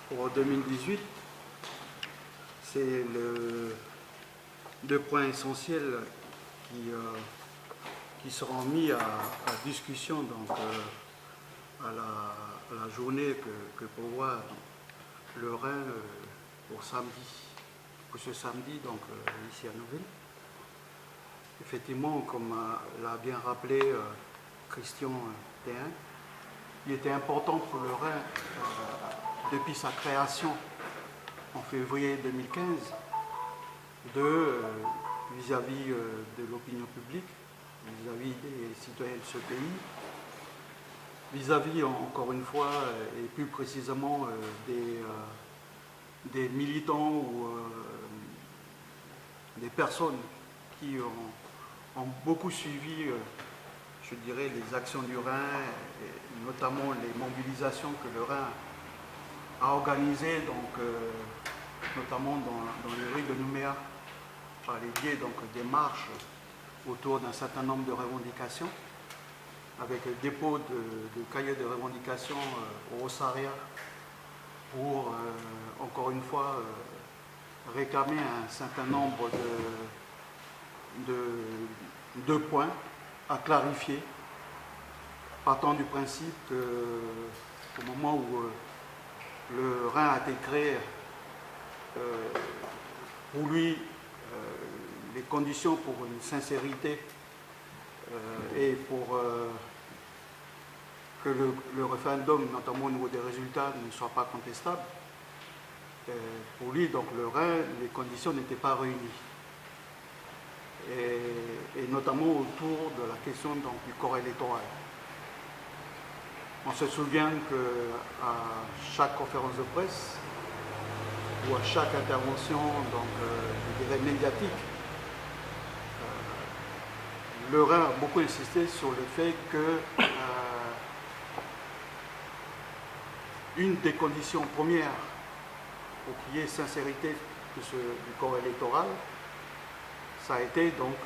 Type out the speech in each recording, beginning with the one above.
pour 2018, c'est deux points essentiels qui seront mis à discussion donc, à la journée que prévoit le Rhin pour ce samedi donc, ici à Nouville. Effectivement, comme l'a bien rappelé Christian Théin, il était important pour le Rhin, depuis sa création en février 2015, vis-à-vis de l'opinion publique, vis-à-vis des citoyens de ce pays, vis-à-vis, encore une fois, et plus précisément des militants ou des personnes qui ont beaucoup suivi, je dirais, les actions du Rhin, et notamment les mobilisations que le Rhin a organisées, donc, notamment dans les rues de Nouméa, par les biais donc, des marches autour d'un certain nombre de revendications, avec le dépôt de cahiers de revendications au Rosaria pour, encore une fois, réclamer un certain nombre de points à clarifier, partant du principe qu'au moment où le Rhin a été créé, pour lui, les conditions pour une sincérité et pour que le référendum, notamment au niveau des résultats, ne soit pas contestable, pour lui, donc le Rhin, les conditions n'étaient pas réunies. Et notamment autour de la question donc, du corps électoral. On se souvient qu'à chaque conférence de presse ou à chaque intervention donc, je dirais, médiatique, le Rhin a beaucoup insisté sur le fait que une des conditions premières pour qu'il y ait sincérité du corps électoral, ça a été donc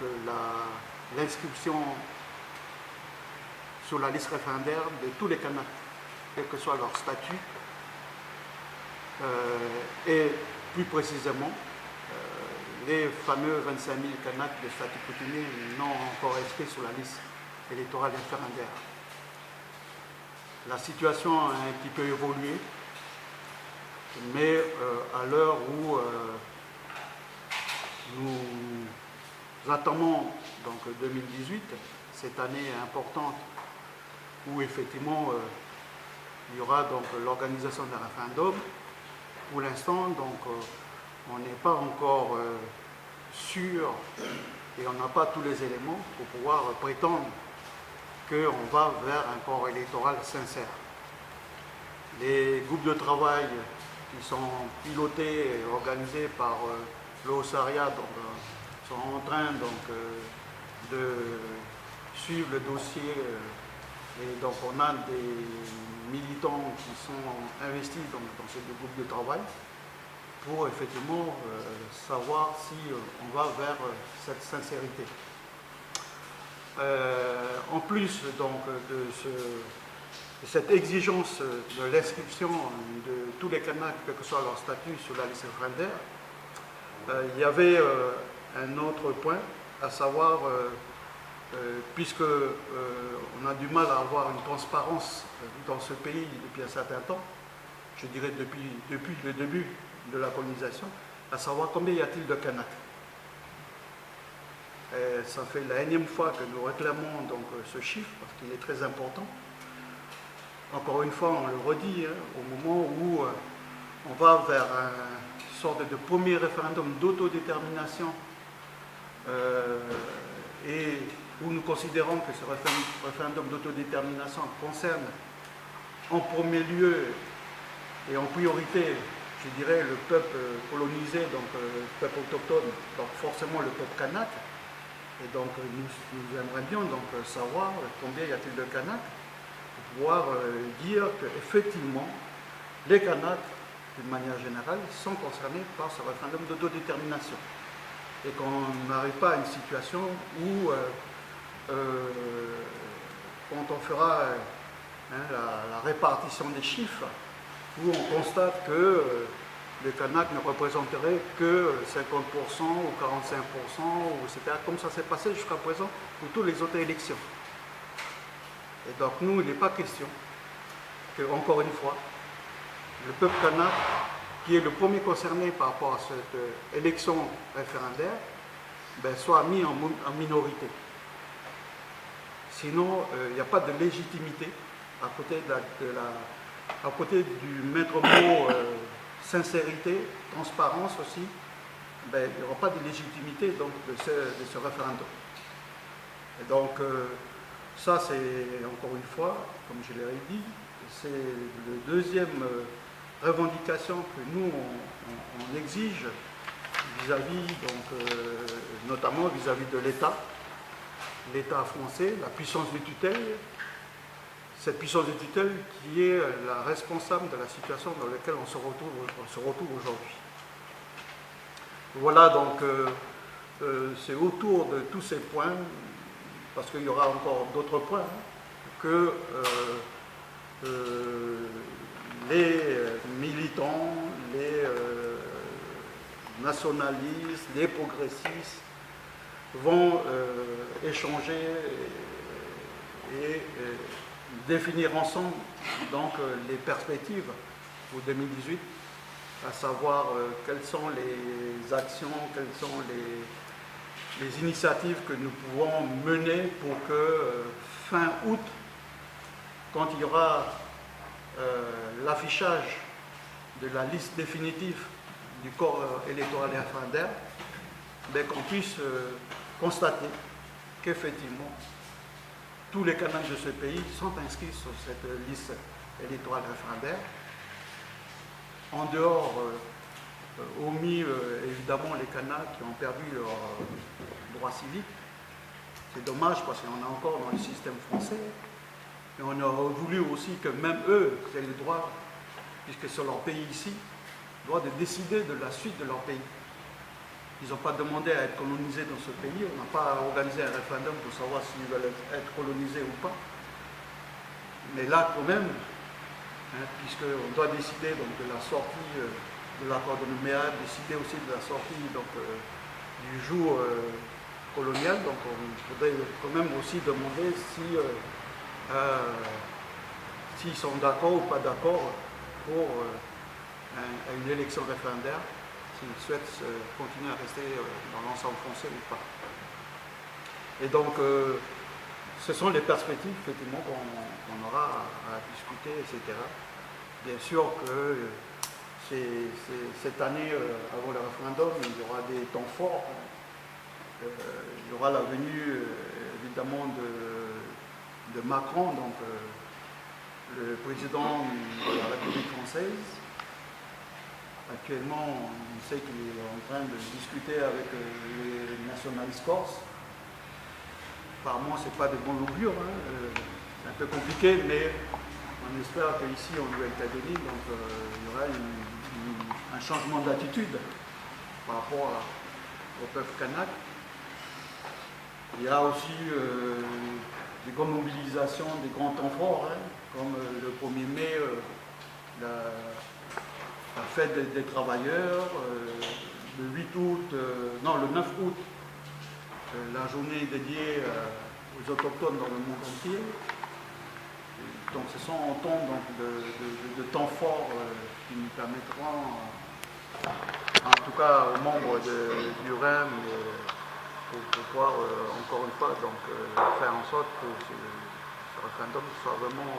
l'inscription sur la liste référendaire de tous les Kanaks, quel que soit leur statut, et plus précisément, les fameux 25 000 Kanaks de statut coutumier non encore inscrits sur la liste électorale référendaire. La situation a un petit peu évolué, mais à l'heure où nous attendons donc 2018, cette année importante où effectivement il y aura donc l'organisation d'un référendum. Pour l'instant, donc on n'est pas encore sûr et on n'a pas tous les éléments pour pouvoir prétendre qu'on va vers un corps électoral sincère. Les groupes de travail qui sont pilotés et organisés par l'OSARIA sont en train donc, de suivre le dossier et donc on a des militants qui sont investis dans ces deux groupes de travail pour effectivement savoir si on va vers cette sincérité. En plus donc, de cette exigence de l'inscription de tous les Kanaks, quel que soit leur statut, sur la liste référendaire, il y avait un autre point, à savoir, puisque on a du mal à avoir une transparence dans ce pays depuis un certain temps, je dirais depuis le début de la colonisation, à savoir combien y a-t-il de Kanaks. Ça fait la énième fois que nous réclamons donc, ce chiffre, parce qu'il est très important. Encore une fois, on le redit, hein, au moment où on va vers une sorte de premier référendum d'autodétermination et où nous considérons que ce référendum d'autodétermination concerne en premier lieu et en priorité, je dirais, le peuple colonisé, donc le peuple autochtone, donc forcément le peuple kanak. Et donc nous aimerions bien donc, savoir combien y a-t-il de Kanaks pour pouvoir dire qu'effectivement les Kanaks, d'une manière générale, sont concernés par ce référendum d'autodétermination. Et qu'on n'arrive pas à une situation où, quand on fera la répartition des chiffres, où on constate que les Kanaks ne représenteraient que 50% ou 45%, etc., comme ça s'est passé jusqu'à présent pour toutes les autres élections. Et donc nous, il n'est pas question que, encore une fois, le peuple kanak, qui est le premier concerné par rapport à cette élection référendaire, ben, soit mis en minorité. Sinon, il n'y a pas de légitimité à côté du maître mot sincérité, transparence aussi, ben, il n'y aura pas de légitimité donc, de ce référendum. Et donc, ça c'est encore une fois, comme je l'ai dit, c'est la deuxième revendication que nous on exige vis-à-vis, notamment vis-à-vis de l'État français, la puissance de tutelle, cette puissance de tutelle qui est la responsable de la situation dans laquelle on se retrouve aujourd'hui. Voilà donc, c'est autour de tous ces points, parce qu'il y aura encore d'autres points, que les militants, les nationalistes, les progressistes vont échanger et définir ensemble donc, les perspectives pour 2018, à savoir quelles sont les actions, quelles sont les initiatives que nous pouvons mener pour que fin août, quand il y aura l'affichage de la liste définitive du corps électoral et référendaire, ben, qu'on puisse constater qu'effectivement tous les Kanaks de ce pays sont inscrits sur cette liste électorale référendaire. En dehors, omis évidemment les Kanaks qui ont perdu leur droit civique. C'est dommage parce qu'on est encore dans le système français. Et on aurait voulu aussi que même eux aient le droit, puisque c'est leur pays ici, le droit de décider de la suite de leur pays. Ils n'ont pas demandé à être colonisés dans ce pays, on n'a pas organisé un référendum pour savoir s'ils veulent être colonisés ou pas. Mais là, quand même, hein, puisqu'on doit décider donc, de la sortie de l'accord de Nouméa, décider aussi de la sortie donc, du joug colonial, donc on faudrait quand même aussi demander si, s'ils sont d'accord ou pas d'accord pour une élection référendaire, s'ils souhaitent continuer à rester dans l'ensemble français ou pas. Et donc, ce sont les perspectives, effectivement, qu'on aura à discuter, etc. Bien sûr que cette année, avant le référendum, il y aura des temps forts. Il y aura la venue, évidemment, de Macron, donc le président de la République française. Actuellement, on sait qu'il est en train de discuter avec les nationalistes corses. Apparemment, ce n'est pas de bon augure, hein. C'est un peu compliqué, mais on espère qu'ici, en Nouvelle-Calédonie, il y aura un changement d'attitude par rapport au peuple kanak. Il y a aussi des grandes mobilisations, des grands temps forts, hein, comme le 1er mai, la fête des travailleurs, le 8 août, non, le 9 août, la journée dédiée aux autochtones dans le monde entier. Donc ce sont autant de temps forts qui nous permettront, en tout cas aux membres du REM, pour pouvoir encore une fois donc, faire en sorte que ce référendum soit vraiment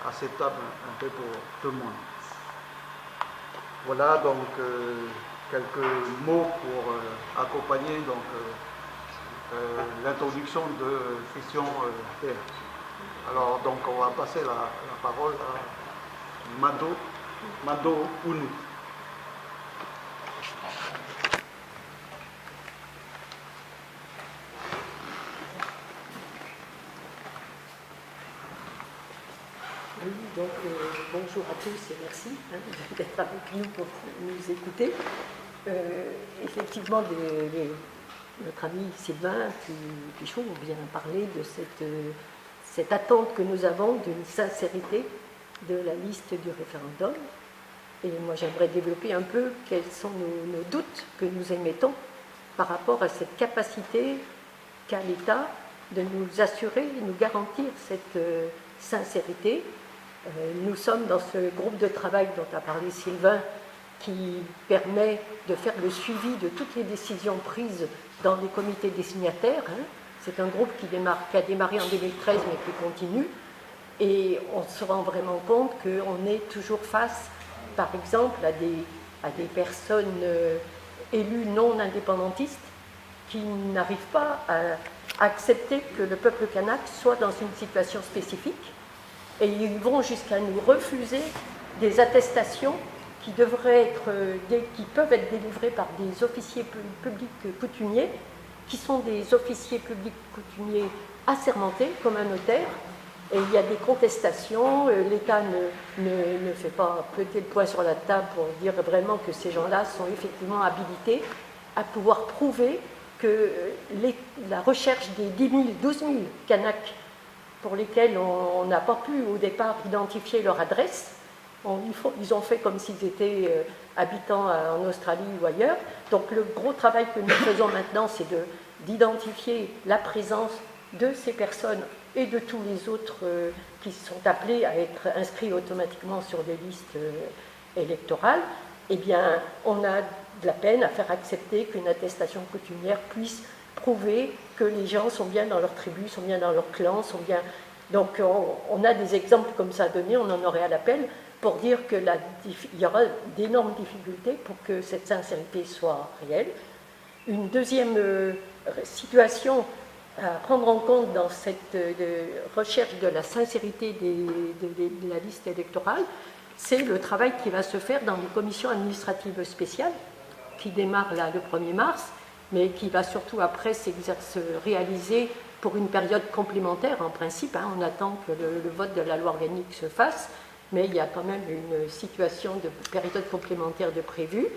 acceptable un peu pour tout le monde. Voilà donc quelques mots pour accompagner donc, l'introduction de Christian Pierre. Alors donc on va passer la parole à Mado Ounou. Oui, donc bonjour à tous et merci d'être avec nous pour nous écouter. Effectivement, notre ami Sylvain Pichot vient parler de cette attente que nous avons d'une sincérité de la liste du référendum. Et moi, j'aimerais développer un peu quels sont nos doutes que nous émettons par rapport à cette capacité qu'a l'État de nous assurer, nous garantir cette sincérité. Nous sommes dans ce groupe de travail dont a parlé Sylvain, qui permet de faire le suivi de toutes les décisions prises dans les comités des signataires. C'est un groupe qui a démarré en 2013 mais qui continue. Et on se rend vraiment compte qu'on est toujours face, par exemple, à des personnes élues non indépendantistes qui n'arrivent pas à accepter que le peuple kanak soit dans une situation spécifique. Et ils vont jusqu'à nous refuser des attestations qui peuvent être délivrées par des officiers publics coutumiers, qui sont des officiers publics coutumiers assermentés comme un notaire. Et il y a des contestations, l'État ne fait pas péter le poing sur la table pour dire vraiment que ces gens-là sont effectivement habilités à pouvoir prouver que la recherche des 10 000, 12 000 Kanaks pour lesquels on n'a pas pu au départ identifier leur adresse, ils ont fait comme s'ils étaient habitants en Australie ou ailleurs. Donc le gros travail que nous faisons maintenant, c'est d'identifier la présence de ces personnes et de tous les autres qui sont appelés à être inscrits automatiquement sur des listes électorales. Eh bien, on a de la peine à faire accepter qu'une attestation coutumière puisse prouver que les gens sont bien dans leur tribu, sont bien dans leur clan, sont bien... Donc on a des exemples comme ça à donner, on en aurait à l'appel pour dire qu'il y aura d'énormes difficultés pour que cette sincérité soit réelle. Une deuxième situation à prendre en compte dans cette recherche de la sincérité de la liste électorale, c'est le travail qui va se faire dans les commissions administratives spéciales, qui démarre là le 1er mars, mais qui va surtout après se réaliser pour une période complémentaire en principe. On attend que le vote de la loi organique se fasse, mais il y a quand même une situation de période complémentaire de prévue.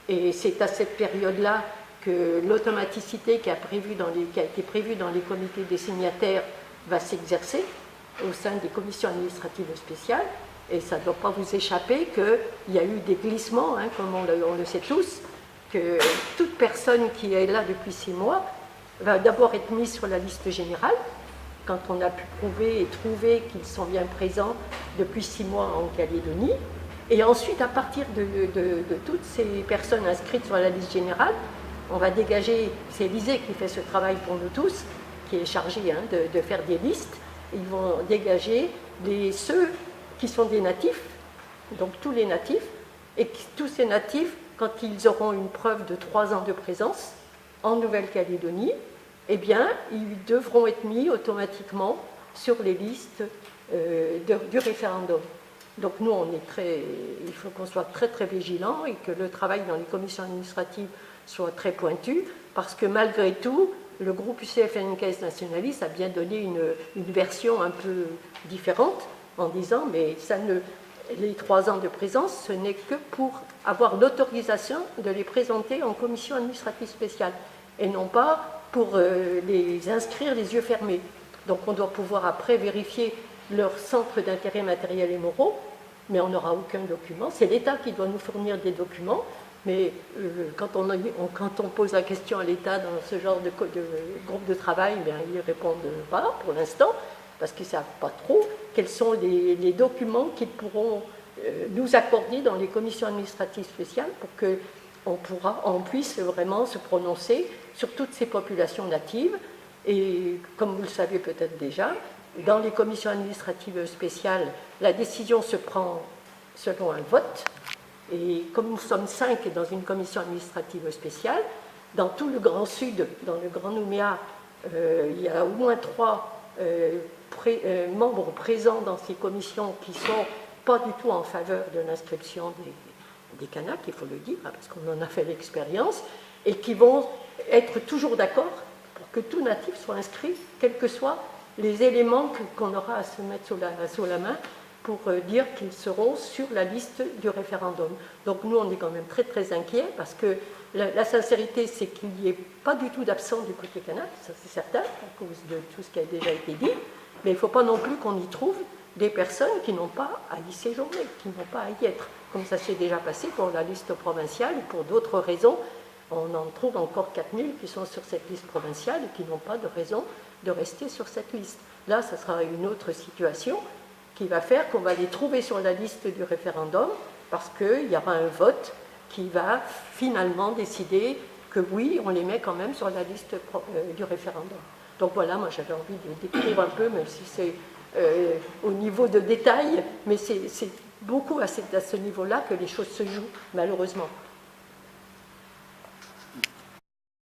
Et c'est à cette période-là que l'automaticité qui a été prévue dans les comités des signataires va s'exercer au sein des commissions administratives spéciales. Et ça ne doit pas vous échapper qu'il y a eu des glissements, comme on le sait tous, que toute personne qui est là depuis 6 mois va d'abord être mise sur la liste générale, quand on a pu prouver et trouver qu'ils sont bien présents depuis 6 mois en Calédonie. Et ensuite, à partir de toutes ces personnes inscrites sur la liste générale, on va dégager, c'est l'Élysée qui fait ce travail pour nous tous, qui est chargé de faire des listes. Ils vont dégager ceux qui sont des natifs, donc tous les natifs, et tous ces natifs, quand ils auront une preuve de 3 ans de présence en Nouvelle-Calédonie, eh bien, ils devront être mis automatiquement sur les listes du référendum. Donc nous, il faut qu'on soit très très vigilants et que le travail dans les commissions administratives soit très pointu, parce que malgré tout, le groupe UCF-NKS nationaliste a bien donné une version un peu différente en disant mais les 3 ans de présence, ce n'est que pour avoir l'autorisation de les présenter en commission administrative spéciale et non pas pour les inscrire les yeux fermés. Donc on doit pouvoir après vérifier leur centre d'intérêt matériel et moraux, mais on n'aura aucun document. C'est l'État qui doit nous fournir des documents, mais quand on pose la question à l'État dans ce genre de groupe de travail, bien, ils ne répondent pas pour l'instant, parce qu'ils ne savent pas trop quels sont les documents qu'ils pourront nous accorder dans les commissions administratives spéciales pour qu'on puisse vraiment se prononcer sur toutes ces populations natives. Et comme vous le savez peut-être déjà, dans les commissions administratives spéciales, la décision se prend selon un vote. Et comme nous sommes 5 dans une commission administrative spéciale, dans tout le Grand Sud, dans le Grand Nouméa, il y a au moins 3 membres présents dans ces commissions qui ne sont pas du tout en faveur de l'inscription des Kanaks, il faut le dire, parce qu'on en a fait l'expérience, et qui vont être toujours d'accord pour que tout natif soit inscrit, quels que soient les éléments qu'on aura à se mettre sous la main pour dire qu'ils seront sur la liste du référendum. Donc nous, on est quand même très très inquiets, parce que la sincérité, c'est qu'il n'y ait pas du tout d'absent du côté kanak, ça c'est certain, à cause de tout ce qui a déjà été dit, mais il ne faut pas non plus qu'on y trouve des personnes qui n'ont pas à y séjourner, qui n'ont pas à y être, comme ça s'est déjà passé pour la liste provinciale ou pour d'autres raisons. On en trouve encore 4000 qui sont sur cette liste provinciale et qui n'ont pas de raison de rester sur cette liste. Là, ça sera une autre situation qui va faire qu'on va les trouver sur la liste du référendum parce qu'il y aura un vote qui va finalement décider que oui, on les met quand même sur la liste du référendum. Donc voilà, moi j'avais envie de décrire un peu, même si c'est au niveau de détail, mais c'est beaucoup à ce niveau-là que les choses se jouent, malheureusement.